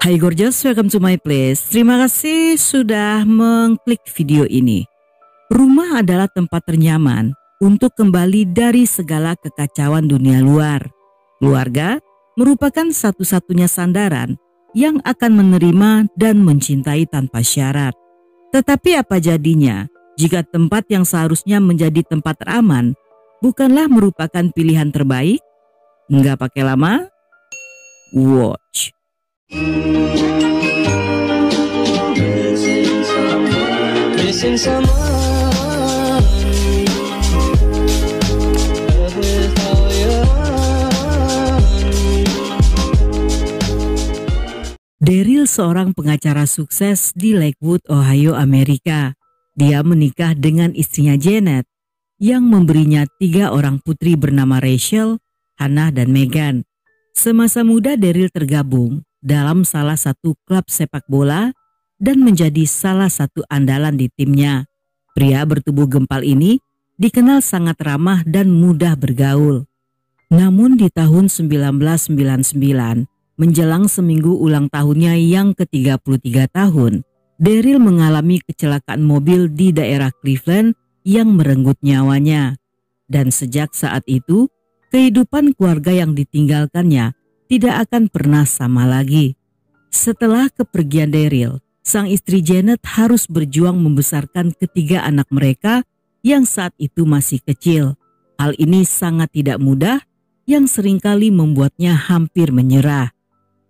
Hai gorgeous, welcome to my place. Terima kasih sudah mengklik video ini. Rumah adalah tempat ternyaman untuk kembali dari segala kekacauan dunia luar. Keluarga merupakan satu-satunya sandaran yang akan menerima dan mencintai tanpa syarat. Tetapi apa jadinya jika tempat yang seharusnya menjadi tempat teraman bukanlah merupakan pilihan terbaik? Nggak pakai lama? Watch. Missing someone with all your Daryl seorang pengacara sukses di Lakewood, Ohio, Amerika. Dia menikah dengan istrinya Janet yang memberinya 3 orang putri bernama Rachel, Hannah, dan Megan. Semasa muda Daryl tergabung dalam salah satu klub sepak bola dan menjadi salah satu andalan di timnya. Pria bertubuh gempal ini dikenal sangat ramah dan mudah bergaul. Namun di tahun 1999, menjelang seminggu ulang tahunnya yang ke-33 tahun, Daryl mengalami kecelakaan mobil di daerah Cleveland yang merenggut nyawanya. Dan sejak saat itu, kehidupan keluarga yang ditinggalkannya tidak akan pernah sama lagi. Setelah kepergian Daryl, sang istri Janet harus berjuang membesarkan ketiga anak mereka yang saat itu masih kecil. Hal ini sangat tidak mudah yang seringkali membuatnya hampir menyerah.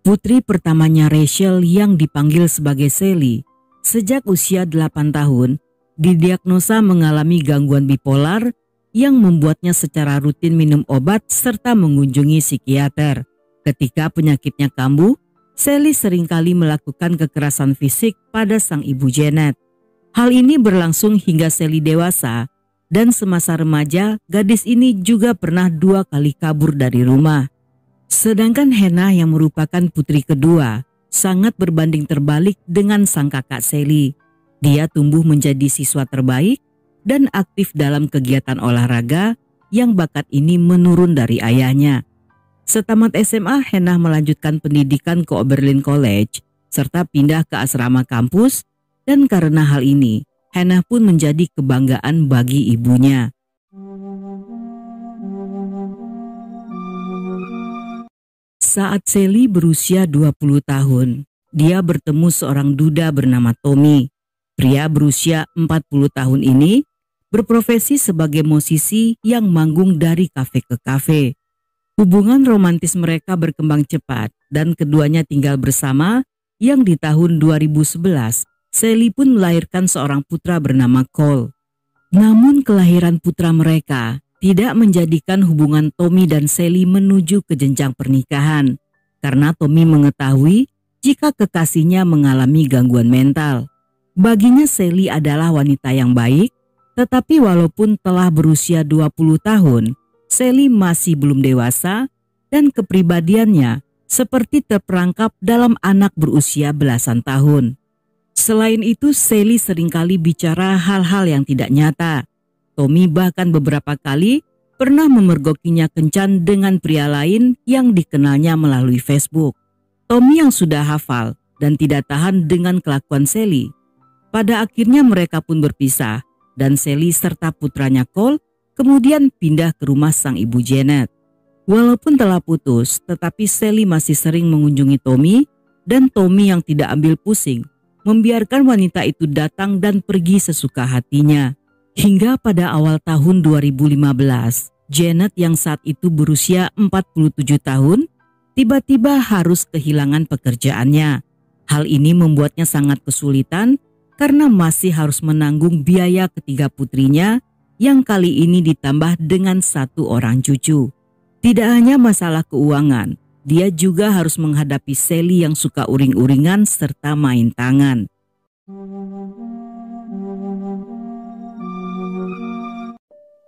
Putri pertamanya Rachel yang dipanggil sebagai Sally, sejak usia 8 tahun, didiagnosa mengalami gangguan bipolar yang membuatnya secara rutin minum obat serta mengunjungi psikiater. Ketika penyakitnya kambuh, Sally seringkali melakukan kekerasan fisik pada sang ibu Janet. Hal ini berlangsung hingga Sally dewasa dan semasa remaja gadis ini juga pernah 2 kali kabur dari rumah. Sedangkan Hannah yang merupakan putri kedua sangat berbanding terbalik dengan sang kakak Sally. Dia tumbuh menjadi siswa terbaik dan aktif dalam kegiatan olahraga yang bakat ini menurun dari ayahnya. Setamat SMA, Hannah melanjutkan pendidikan ke Oberlin College serta pindah ke asrama kampus, dan karena hal ini, Hannah pun menjadi kebanggaan bagi ibunya. Saat Sally berusia 20 tahun, dia bertemu seorang duda bernama Tommy. Pria berusia 40 tahun ini berprofesi sebagai musisi yang manggung dari kafe ke kafe. Hubungan romantis mereka berkembang cepat dan keduanya tinggal bersama yang di tahun 2011 Sally pun melahirkan seorang putra bernama Cole. Namun kelahiran putra mereka tidak menjadikan hubungan Tommy dan Sally menuju ke jenjang pernikahan karena Tommy mengetahui jika kekasihnya mengalami gangguan mental. Baginya Sally adalah wanita yang baik, tetapi walaupun telah berusia 20 tahun, Sally masih belum dewasa dan kepribadiannya seperti terperangkap dalam anak berusia belasan tahun. Selain itu, Sally seringkali bicara hal-hal yang tidak nyata. Tommy bahkan beberapa kali pernah memergokinya kencan dengan pria lain yang dikenalnya melalui Facebook. Tommy yang sudah hafal dan tidak tahan dengan kelakuan Sally. Pada akhirnya mereka pun berpisah dan Sally serta putranya Cole kemudian pindah ke rumah sang ibu Janet. Walaupun telah putus, tetapi Sally masih sering mengunjungi Tommy, dan Tommy yang tidak ambil pusing membiarkan wanita itu datang dan pergi sesuka hatinya. Hingga pada awal tahun 2015, Janet yang saat itu berusia 47 tahun, tiba-tiba harus kehilangan pekerjaannya. Hal ini membuatnya sangat kesulitan karena masih harus menanggung biaya ketiga putrinya yang kali ini ditambah dengan 1 orang cucu. Tidak hanya masalah keuangan, dia juga harus menghadapi Sally yang suka uring-uringan serta main tangan.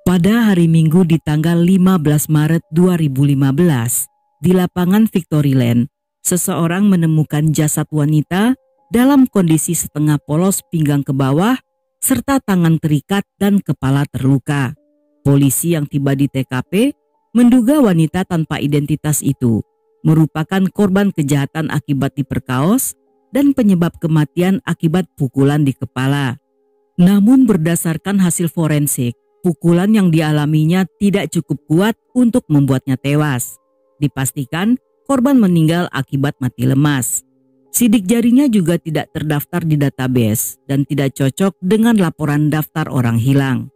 Pada hari Minggu di tanggal 15 Maret 2015, di lapangan Victoryland, seseorang menemukan jasad wanita dalam kondisi setengah polos pinggang ke bawah serta tangan terikat dan kepala terluka. Polisi yang tiba di TKP menduga wanita tanpa identitas itu merupakan korban kejahatan akibat diperkaos dan penyebab kematian akibat pukulan di kepala. Namun berdasarkan hasil forensik, pukulan yang dialaminya tidak cukup kuat untuk membuatnya tewas. Dipastikan korban meninggal akibat mati lemas. Sidik jarinya juga tidak terdaftar di database dan tidak cocok dengan laporan daftar orang hilang.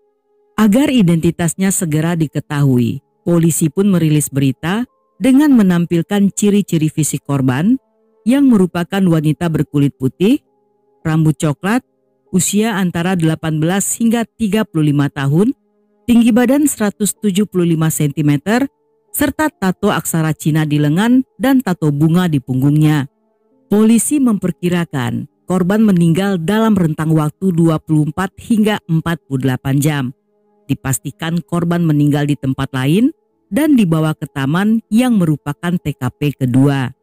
Agar identitasnya segera diketahui, polisi pun merilis berita dengan menampilkan ciri-ciri fisik korban yang merupakan wanita berkulit putih, rambut coklat, usia antara 18 hingga 35 tahun, tinggi badan 175 cm, serta tato aksara Cina di lengan dan tato bunga di punggungnya. Polisi memperkirakan korban meninggal dalam rentang waktu 24 hingga 48 jam. Dipastikan korban meninggal di tempat lain dan dibawa ke taman yang merupakan TKP kedua.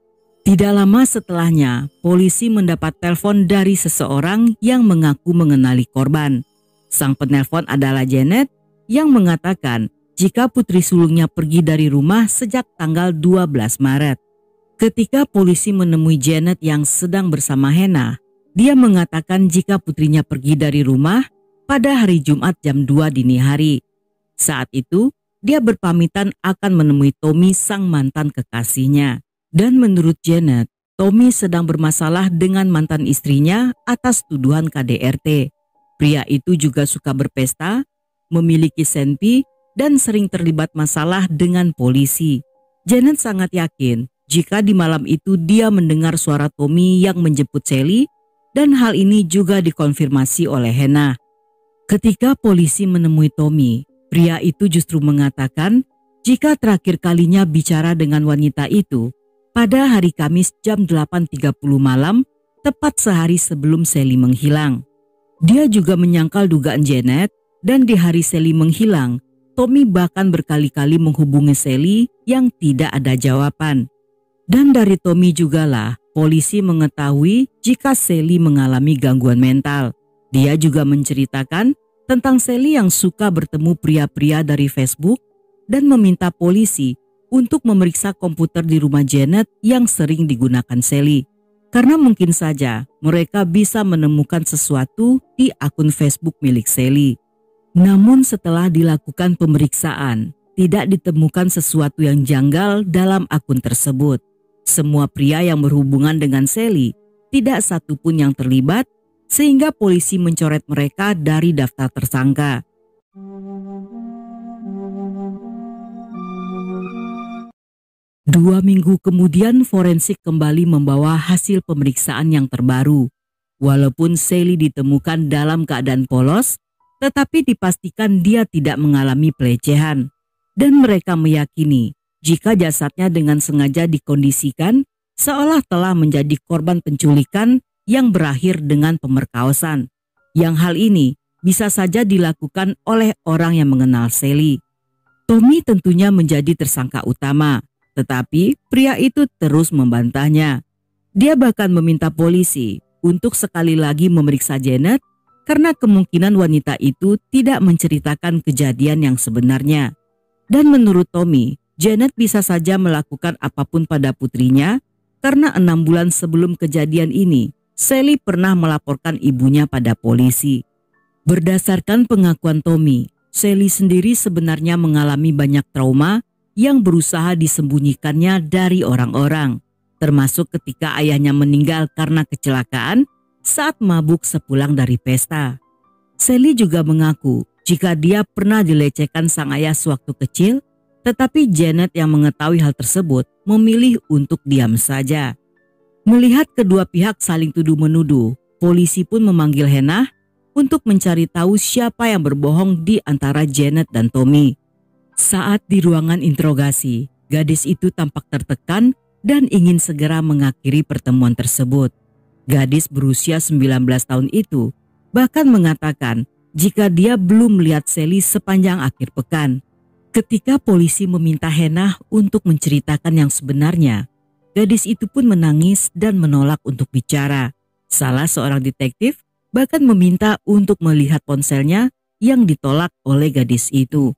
Tidak lama setelahnya, polisi mendapat telepon dari seseorang yang mengaku mengenali korban. Sang penelpon adalah Janet yang mengatakan jika putri sulungnya pergi dari rumah sejak tanggal 12 Maret. Ketika polisi menemui Janet yang sedang bersama Hena, dia mengatakan jika putrinya pergi dari rumah pada hari Jumat jam 2 dini hari. Saat itu, dia berpamitan akan menemui Tommy sang mantan kekasihnya. Dan menurut Janet, Tommy sedang bermasalah dengan mantan istrinya atas tuduhan KDRT. Pria itu juga suka berpesta, memiliki senpi, dan sering terlibat masalah dengan polisi. Janet sangat yakin jika di malam itu dia mendengar suara Tommy yang menjemput Sally, dan hal ini juga dikonfirmasi oleh Hena. Ketika polisi menemui Tommy, pria itu justru mengatakan jika terakhir kalinya bicara dengan wanita itu pada hari Kamis jam 8.30 malam, tepat sehari sebelum Sally menghilang. Dia juga menyangkal dugaan Janet, dan di hari Sally menghilang, Tommy bahkan berkali-kali menghubungi Sally yang tidak ada jawaban. Dan dari Tommy jugalah polisi mengetahui jika Sally mengalami gangguan mental. Dia juga menceritakan tentang Sally yang suka bertemu pria-pria dari Facebook dan meminta polisi untuk memeriksa komputer di rumah Janet yang sering digunakan Sally. Karena mungkin saja mereka bisa menemukan sesuatu di akun Facebook milik Sally. Namun setelah dilakukan pemeriksaan, tidak ditemukan sesuatu yang janggal dalam akun tersebut. Semua pria yang berhubungan dengan Sally, tidak satu pun yang terlibat, sehingga polisi mencoret mereka dari daftar tersangka. Dua minggu kemudian forensik kembali membawa hasil pemeriksaan yang terbaru. Walaupun Sally ditemukan dalam keadaan polos, tetapi dipastikan dia tidak mengalami pelecehan. Dan mereka meyakini jika jasadnya dengan sengaja dikondisikan seolah telah menjadi korban penculikan yang berakhir dengan pemerkosaan. Yang hal ini bisa saja dilakukan oleh orang yang mengenal Sally. Tommy tentunya menjadi tersangka utama, tetapi pria itu terus membantahnya. Dia bahkan meminta polisi untuk sekali lagi memeriksa Janet karena kemungkinan wanita itu tidak menceritakan kejadian yang sebenarnya. Dan menurut Tommy, Janet bisa saja melakukan apapun pada putrinya karena 6 bulan sebelum kejadian ini, Sally pernah melaporkan ibunya pada polisi. Berdasarkan pengakuan Tommy, Sally sendiri sebenarnya mengalami banyak trauma yang berusaha disembunyikannya dari orang-orang, termasuk ketika ayahnya meninggal karena kecelakaan saat mabuk sepulang dari pesta. Sally juga mengaku jika dia pernah dilecehkan sang ayah sewaktu kecil, tetapi Janet yang mengetahui hal tersebut memilih untuk diam saja. Melihat kedua pihak saling tuduh-menuduh, polisi pun memanggil Hena untuk mencari tahu siapa yang berbohong di antara Janet dan Tommy. Saat di ruangan interogasi, gadis itu tampak tertekan dan ingin segera mengakhiri pertemuan tersebut. Gadis berusia 19 tahun itu bahkan mengatakan jika dia belum melihat Sally sepanjang akhir pekan. Ketika polisi meminta Hena untuk menceritakan yang sebenarnya, gadis itu pun menangis dan menolak untuk bicara. Salah seorang detektif bahkan meminta untuk melihat ponselnya yang ditolak oleh gadis itu.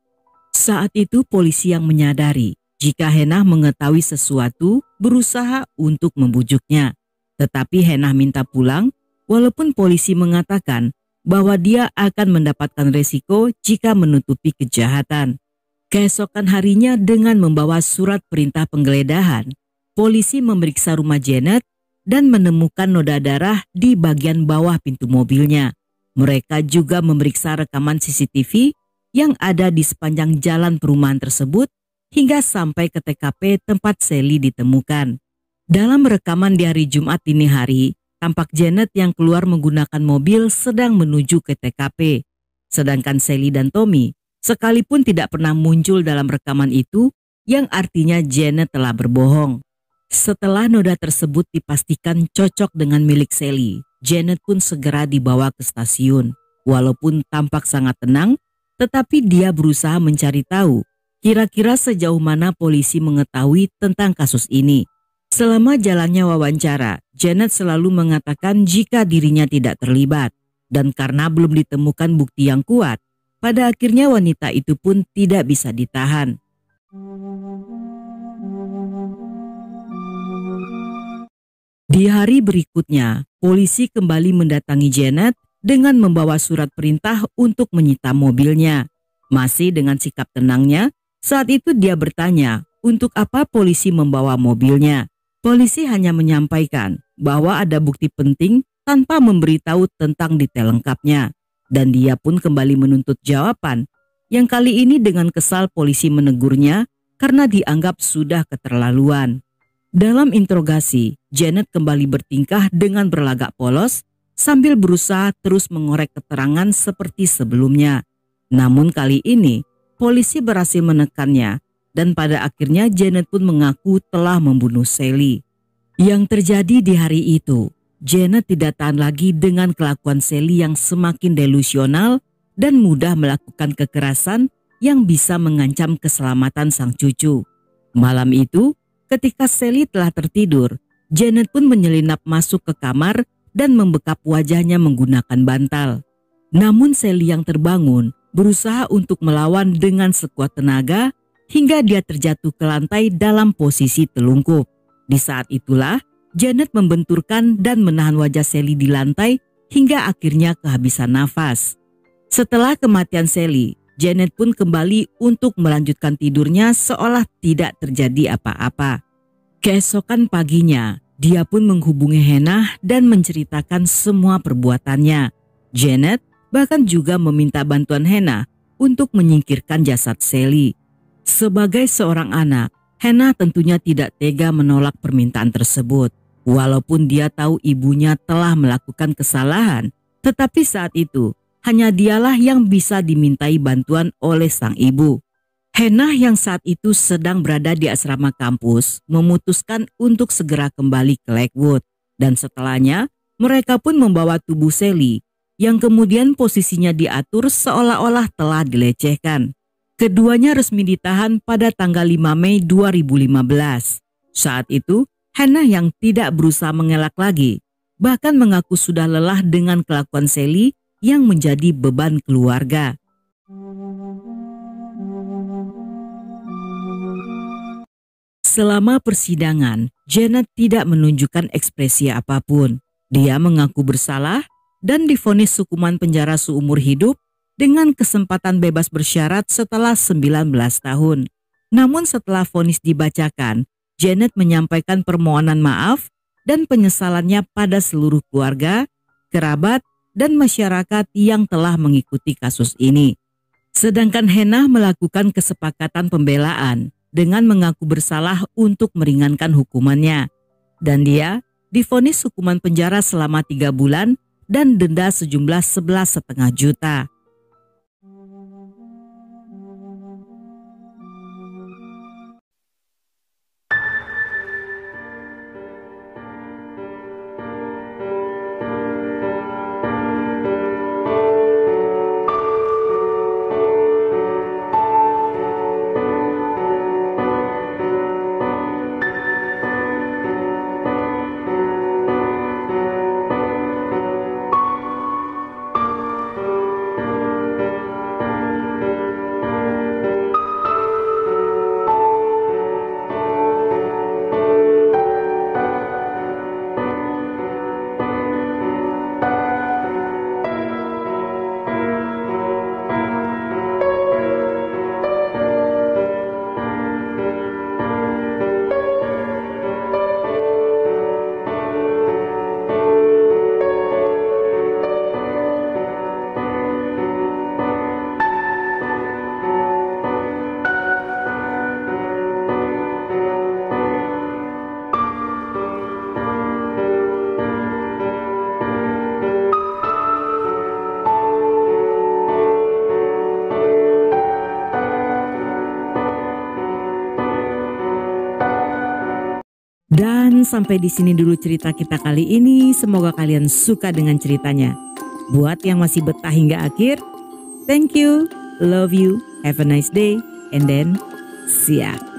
Saat itu polisi yang menyadari Jika Hannah mengetahui sesuatu, berusaha untuk membujuknya. Tetapi Hannah minta pulang, walaupun polisi mengatakan bahwa dia akan mendapatkan resiko jika menutupi kejahatan. Keesokan harinya dengan membawa surat perintah penggeledahan, polisi memeriksa rumah Janet dan menemukan noda darah di bagian bawah pintu mobilnya. Mereka juga memeriksa rekaman CCTV yang ada di sepanjang jalan perumahan tersebut hingga sampai ke TKP tempat Sally ditemukan. Dalam rekaman di hari Jumat dini hari, tampak Janet yang keluar menggunakan mobil sedang menuju ke TKP. Sedangkan Sally dan Tommy sekalipun tidak pernah muncul dalam rekaman itu, yang artinya Janet telah berbohong. Setelah noda tersebut dipastikan cocok dengan milik Sally, Janet pun segera dibawa ke stasiun. Walaupun tampak sangat tenang, tetapi dia berusaha mencari tahu kira-kira sejauh mana polisi mengetahui tentang kasus ini. Selama jalannya wawancara, Janet selalu mengatakan jika dirinya tidak terlibat. Dan karena belum ditemukan bukti yang kuat, pada akhirnya wanita itu pun tidak bisa ditahan. Di hari berikutnya, polisi kembali mendatangi Janet dengan membawa surat perintah untuk menyita mobilnya. Masih dengan sikap tenangnya, saat itu dia bertanya untuk apa polisi membawa mobilnya. Polisi hanya menyampaikan bahwa ada bukti penting tanpa memberitahu tentang detail lengkapnya. Dan dia pun kembali menuntut jawaban, yang kali ini dengan kesal polisi menegurnya karena dianggap sudah keterlaluan. Dalam interogasi, Janet kembali bertingkah dengan berlagak polos sambil berusaha terus mengorek keterangan seperti sebelumnya. Namun kali ini, polisi berhasil menekannya dan pada akhirnya Janet pun mengaku telah membunuh Sally. Yang terjadi di hari itu, Janet tidak tahan lagi dengan kelakuan Sally yang semakin delusional dan mudah melakukan kekerasan yang bisa mengancam keselamatan sang cucu. Malam itu, ketika Sally telah tertidur, Janet pun menyelinap masuk ke kamar dan membekap wajahnya menggunakan bantal. Namun Sally yang terbangun berusaha untuk melawan dengan sekuat tenaga hingga dia terjatuh ke lantai dalam posisi telungkup. Di saat itulah Janet membenturkan dan menahan wajah Sally di lantai hingga akhirnya kehabisan nafas. Setelah kematian Sally, Janet pun kembali untuk melanjutkan tidurnya seolah tidak terjadi apa-apa. Keesokan paginya, dia pun menghubungi Hannah dan menceritakan semua perbuatannya. Janet bahkan juga meminta bantuan Hannah untuk menyingkirkan jasad Sally. Sebagai seorang anak, Hannah tentunya tidak tega menolak permintaan tersebut. Walaupun dia tahu ibunya telah melakukan kesalahan, tetapi saat itu hanya dialah yang bisa dimintai bantuan oleh sang ibu. Hannah yang saat itu sedang berada di asrama kampus memutuskan untuk segera kembali ke Lakewood. Dan setelahnya mereka pun membawa tubuh Sally yang kemudian posisinya diatur seolah-olah telah dilecehkan. Keduanya resmi ditahan pada tanggal 5 Mei 2015. Saat itu, Hannah yang tidak berusaha mengelak lagi, bahkan mengaku sudah lelah dengan kelakuan Sally yang menjadi beban keluarga. Selama persidangan, Janet tidak menunjukkan ekspresi apapun. Dia mengaku bersalah dan divonis hukuman penjara seumur hidup dengan kesempatan bebas bersyarat setelah 19 tahun. Namun setelah vonis dibacakan, Janet menyampaikan permohonan maaf dan penyesalannya pada seluruh keluarga, kerabat, dan masyarakat yang telah mengikuti kasus ini. Sedangkan Hannah melakukan kesepakatan pembelaan dengan mengaku bersalah untuk meringankan hukumannya. Dan dia divonis hukuman penjara selama 3 bulan dan denda sejumlah 11,5 juta. sampai di sini dulu cerita kita kali ini. Semoga kalian suka dengan ceritanya. Buat yang masih betah hingga akhir, thank you, love you, have a nice day, and then see ya.